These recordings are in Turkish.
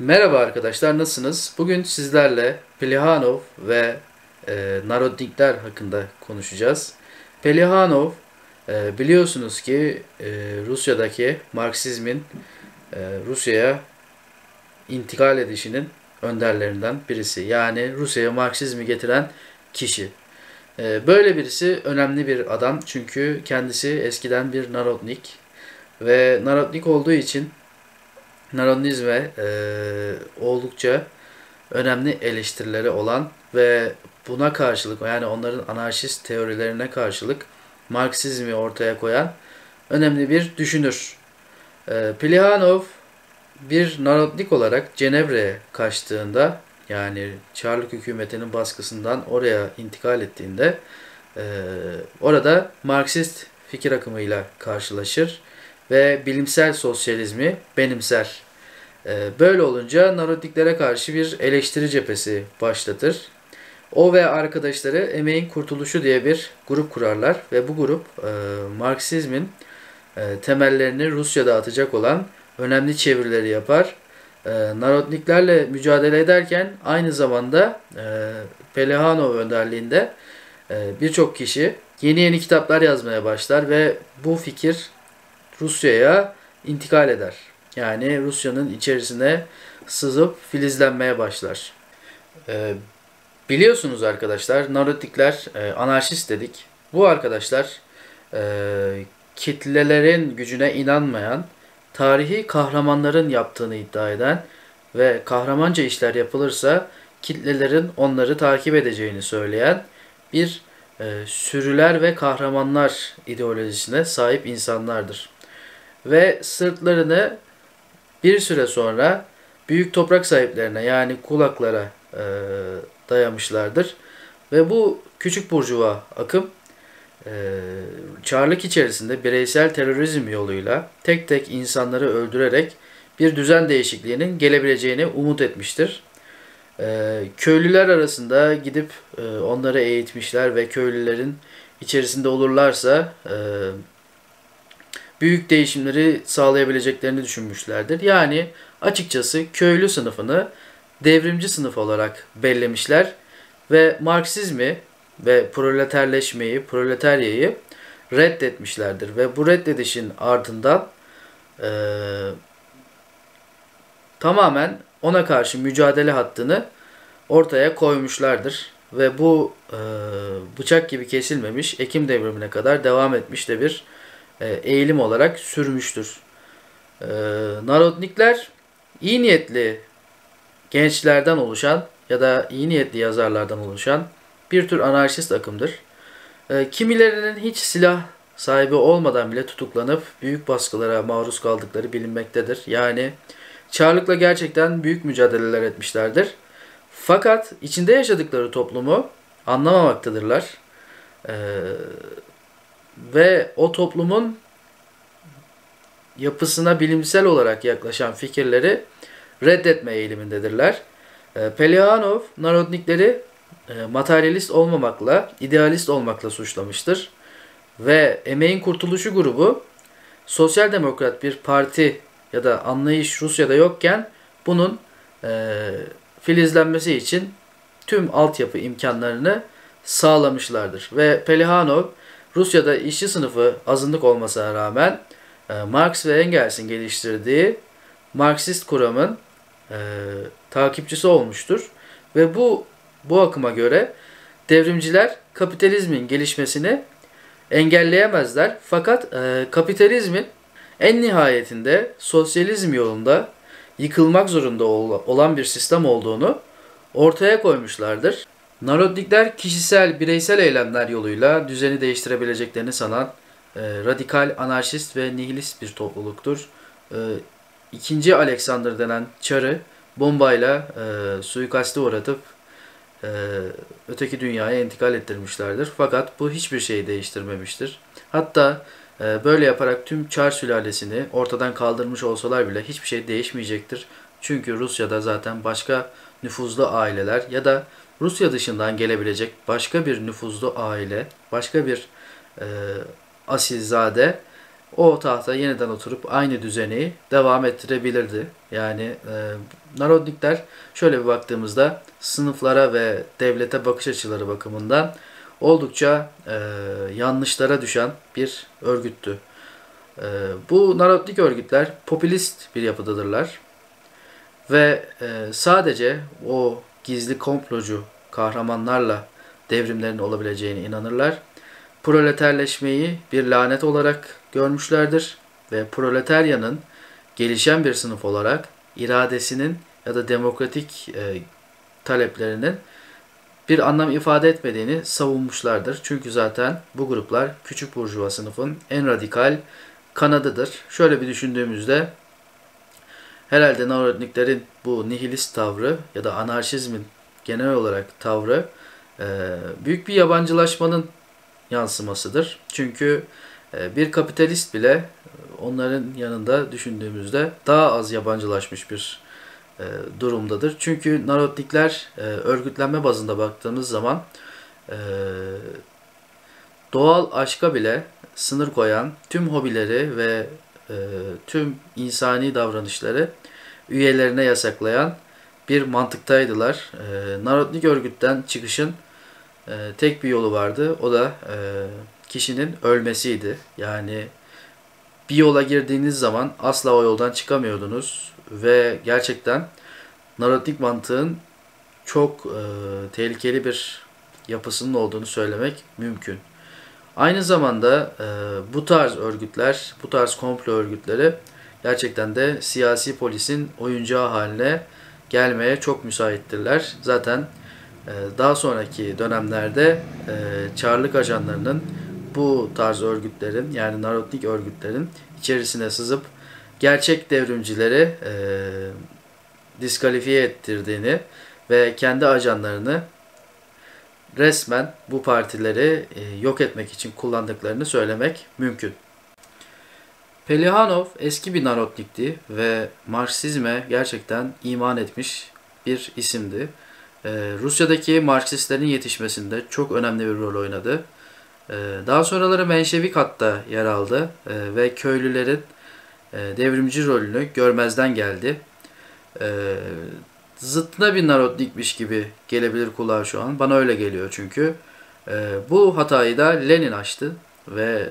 Merhaba arkadaşlar, nasılsınız? Bugün sizlerle Plekhanov ve Narodnikler hakkında konuşacağız. Plekhanov, biliyorsunuz ki Rusya'daki Marksizmin Rusya'ya intikal edişinin önderlerinden birisi. Yani Rusya'ya Marksizmi getiren kişi. Böyle birisi önemli bir adam çünkü kendisi eskiden bir Narodnik ve Narodnik olduğu için Narodizme oldukça önemli eleştirileri olan ve buna karşılık yani onların anarşist teorilerine karşılık Marksizmi ortaya koyan önemli bir düşünür. Plekhanov bir narodnik olarak Cenevre'ye kaçtığında yani Çarlık hükümetinin baskısından oraya intikal ettiğinde e, orada Marksist fikir akımıyla karşılaşır ve bilimsel sosyalizmi benimser. Böyle olunca narodniklere karşı bir eleştiri cephesi başlatır. O ve arkadaşları Emeğin Kurtuluşu diye bir grup kurarlar ve bu grup Marksizmin temellerini Rusya'da atacak olan önemli çevirileri yapar. Narodniklerle mücadele ederken aynı zamanda Plekhanov önderliğinde birçok kişi yeni kitaplar yazmaya başlar ve bu fikir Rusya'ya intikal eder. Yani Rusya'nın içerisine sızıp filizlenmeye başlar. Ee, Biliyorsunuz arkadaşlar, Narodnikler anarşist dedik. Bu arkadaşlar e, kitlelerin gücüne inanmayan, tarihi kahramanların yaptığını iddia eden ve kahramanca işler yapılırsa kitlelerin onları takip edeceğini söyleyen bir sürüler ve kahramanlar ideolojisine sahip insanlardır. Ve sırtlarını bir süre sonra büyük toprak sahiplerine yani kulaklara dayamışlardır. Ve bu küçük burjuva akım e, Çarlık içerisinde bireysel terörizm yoluyla tek tek insanları öldürerek bir düzen değişikliğinin gelebileceğini umut etmiştir. Köylüler arasında gidip onları eğitmişler ve köylülerin içerisinde olurlarsa büyük değişimleri sağlayabileceklerini düşünmüşlerdir. Yani açıkçası köylü sınıfını devrimci sınıf olarak bellemişler ve Marksizmi ve proleterleşmeyi, proletaryayı reddetmişlerdir. Ve bu reddedişin ardından e, tamamen ona karşı mücadele hattını ortaya koymuşlardır. Ve bu bıçak gibi kesilmemiş, Ekim devrimine kadar devam etmiş de bir eğilim olarak sürmüştür. E, Narodnikler iyi niyetli gençlerden oluşan ya da iyi niyetli yazarlardan oluşan bir tür anarşist akımdır. Kimilerinin hiç silah sahibi olmadan bile tutuklanıp büyük baskılara maruz kaldıkları bilinmektedir. Yani Çarlık'la gerçekten büyük mücadeleler etmişlerdir. Fakat içinde yaşadıkları toplumu anlamamaktadırlar. Ee, Ve o toplumun yapısına bilimsel olarak yaklaşan fikirleri reddetme eğilimindedirler. Plekhanov, narodnikleri materyalist olmamakla, idealist olmakla suçlamıştır. Ve Emeğin Kurtuluşu grubu, sosyal demokrat bir parti ya da anlayış Rusya'da yokken bunun filizlenmesi için tüm altyapı imkanlarını sağlamışlardır. Ve Plekhanov, Rusya'da işçi sınıfı azınlık olmasına rağmen Marx ve Engels'in geliştirdiği Marksist kuramın e, takipçisi olmuştur. Ve bu akıma göre devrimciler kapitalizmin gelişmesini engelleyemezler. Fakat kapitalizmin en nihayetinde sosyalizm yolunda yıkılmak zorunda olan bir sistem olduğunu ortaya koymuşlardır. Narodnikler kişisel, bireysel eylemler yoluyla düzeni değiştirebileceklerini sanan radikal, anarşist ve nihilist bir topluluktur. E, İkinci Alexander denen çarı bombayla suikaste uğratıp e, öteki dünyaya intikal ettirmişlerdir. Fakat bu hiçbir şeyi değiştirmemiştir. Hatta böyle yaparak tüm Çar sülalesini ortadan kaldırmış olsalar bile hiçbir şey değişmeyecektir. Çünkü Rusya'da zaten başka nüfuzlu aileler ya da Rusya dışından gelebilecek başka bir nüfuzlu aile, başka bir e, asilzade o tahta yeniden oturup aynı düzeni devam ettirebilirdi. Yani Narodnikler şöyle bir baktığımızda sınıflara ve devlete bakış açıları bakımından oldukça yanlışlara düşen bir örgüttü. Bu Narodnik örgütler popülist bir yapıdadırlar ve sadece o gizli komplocu kahramanlarla devrimlerin olabileceğine inanırlar. Proleterleşmeyi bir lanet olarak görmüşlerdir ve proletaryanın gelişen bir sınıf olarak iradesinin ya da demokratik taleplerinin bir anlam ifade etmediğini savunmuşlardır. Çünkü zaten bu gruplar küçük burjuva sınıfın en radikal kanadıdır. Şöyle bir düşündüğümüzde herhalde Narodniklerin bu nihilist tavrı ya da anarşizmin genel olarak tavrı büyük bir yabancılaşmanın yansımasıdır. Çünkü bir kapitalist bile onların yanında düşündüğümüzde daha az yabancılaşmış bir durumdadır. Çünkü Narodnikler örgütlenme bazında baktığımız zaman e, doğal aşka bile sınır koyan tüm hobileri ve tüm insani davranışları üyelerine yasaklayan bir mantıktaydılar. Narodnik örgütten çıkışın tek bir yolu vardı. O da kişinin ölmesiydi. Yani bir yola girdiğiniz zaman asla o yoldan çıkamıyordunuz ve gerçekten Narodnik mantığın çok tehlikeli bir yapısının olduğunu söylemek mümkün. Aynı zamanda bu tarz örgütler, bu tarz komplo örgütleri gerçekten de siyasi polisin oyuncağı haline gelmeye çok müsaittirler. Zaten daha sonraki dönemlerde Çarlık ajanlarının bu tarz örgütlerin yani Narodnik örgütlerin içerisine sızıp gerçek devrimcileri diskalifiye ettirdiğini ve kendi ajanlarını resmen bu partileri yok etmek için kullandıklarını söylemek mümkün. Pelihanov eski bir Narodnik'ti ve Marksizme gerçekten iman etmiş bir isimdi. Rusya'daki Marksistlerin yetişmesinde çok önemli bir rol oynadı. Daha sonraları Menşevik hatta yer aldı ve köylülerin devrimci rolünü görmezden geldi. Zıttına bir Narodnikmiş gibi gelebilir kulağa şu an. Bana öyle geliyor çünkü. Bu hatayı da Lenin açtı ve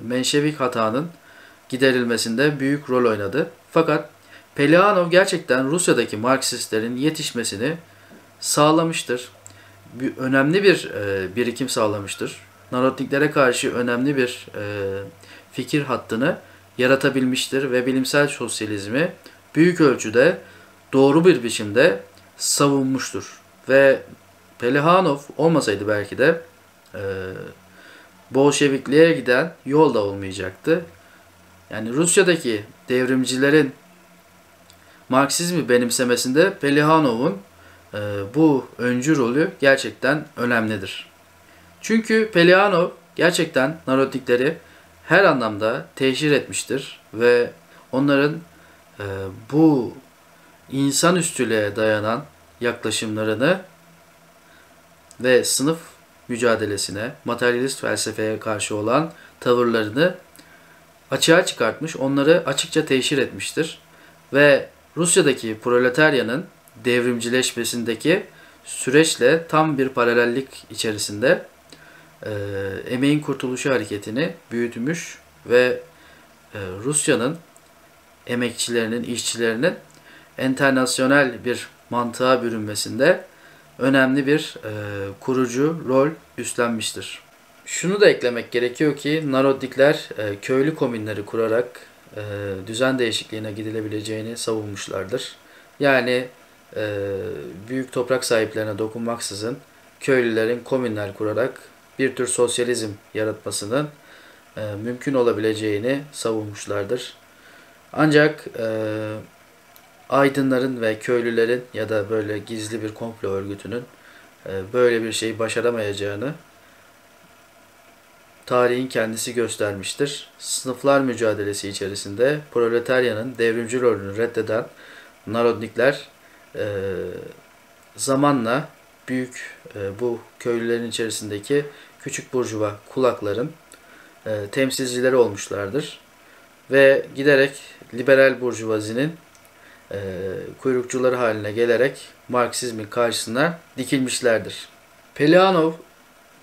Menşevik hatanın giderilmesinde büyük rol oynadı. Fakat Pelihanov gerçekten Rusya'daki Marksistlerin yetişmesini sağlamıştır. Önemli bir birikim sağlamıştır. Narodniklere karşı önemli bir fikir hattını yaratabilmiştir ve bilimsel sosyalizmi büyük ölçüde doğru bir biçimde savunmuştur. Ve Pelihanov olmasaydı belki de Bolşevikliğe giden yol da olmayacaktı. Yani Rusya'daki devrimcilerin Marksizmi benimsemesinde Pelihanov'un bu öncü rolü gerçekten önemlidir. Çünkü Pelihanov gerçekten Narodnikleri her anlamda teşhir etmiştir ve onların bu insanüstülüğe dayanan yaklaşımlarını ve sınıf mücadelesine, materyalist felsefeye karşı olan tavırlarını açığa çıkartmış, onları açıkça teşhir etmiştir. Ve Rusya'daki proletaryanın devrimcileşmesindeki süreçle tam bir paralellik içerisinde emeğin kurtuluşu hareketini büyütmüş ve Rusya'nın emekçilerinin, işçilerinin enternasyonel bir mantığa bürünmesinde önemli bir kurucu rol üstlenmiştir. Şunu da eklemek gerekiyor ki Narodnikler köylü komünleri kurarak düzen değişikliğine gidilebileceğini savunmuşlardır. Yani büyük toprak sahiplerine dokunmaksızın köylülerin komünler kurarak bir tür sosyalizm yaratmasının mümkün olabileceğini savunmuşlardır. Ancak aydınların ve köylülerin ya da böyle gizli bir komplo örgütünün böyle bir şeyi başaramayacağını tarihin kendisi göstermiştir. Sınıflar mücadelesi içerisinde proletaryanın devrimci rolünü reddeden Narodnikler zamanla büyük bu köylülerin içerisindeki küçük burjuva kulakların temsilcileri olmuşlardır. Ve giderek liberal burjuvazinin kuyrukçuları haline gelerek Marksizmin karşısına dikilmişlerdir. Pelihanov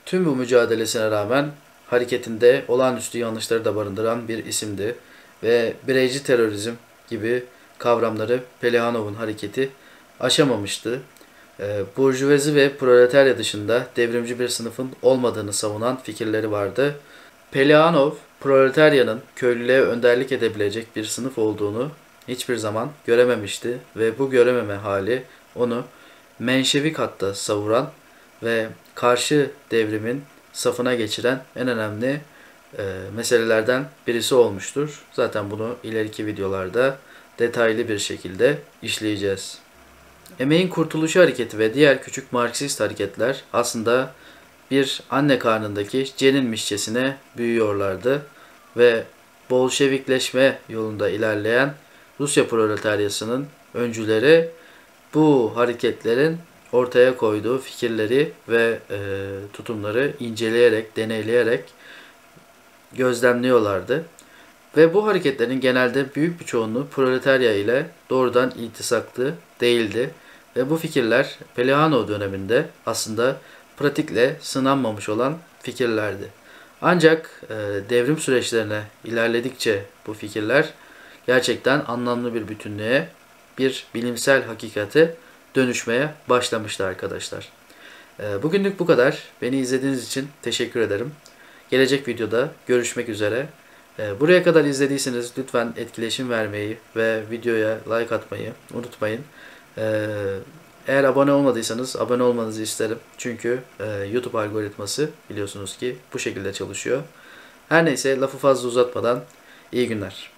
tüm bu mücadelesine rağmen hareketinde olağanüstü yanlışları da barındıran bir isimdi ve bireyci terörizm gibi kavramları Pelihanov'un hareketi aşamamıştı. Burjuvazi ve proletarya dışında devrimci bir sınıfın olmadığını savunan fikirleri vardı. Pelihanov, proletaryanın köylülüğe önderlik edebilecek bir sınıf olduğunu hiçbir zaman görememişti ve bu görememe hali onu Menşevik hatta savuran ve karşı devrimin safına geçiren en önemli meselelerden birisi olmuştur. Zaten bunu ileriki videolarda detaylı bir şekilde işleyeceğiz. Emeğin Kurtuluşu Hareketi ve diğer küçük Marksist hareketler aslında bir anne karnındaki ceninmişçesine büyüyorlardı ve Bolşevikleşme yolunda ilerleyen Rusya proletaryasının öncüleri bu hareketlerin ortaya koyduğu fikirleri ve tutumları inceleyerek, deneyleyerek gözlemliyorlardı. Ve bu hareketlerin genelde büyük bir çoğunluğu proletarya ile doğrudan iltisaklı değildi. Ve bu fikirler Plehano döneminde aslında pratikle sınanmamış olan fikirlerdi. Ancak devrim süreçlerine ilerledikçe bu fikirler gerçekten anlamlı bir bütünlüğe, bir bilimsel hakikate dönüşmeye başlamıştı arkadaşlar. Bugünlük bu kadar. Beni izlediğiniz için teşekkür ederim. Gelecek videoda görüşmek üzere. Buraya kadar izlediyseniz lütfen etkileşim vermeyi ve videoya like atmayı unutmayın. Eğer abone olmadıysanız abone olmanızı isterim. Çünkü YouTube algoritması biliyorsunuz ki bu şekilde çalışıyor. Her neyse lafı fazla uzatmadan iyi günler.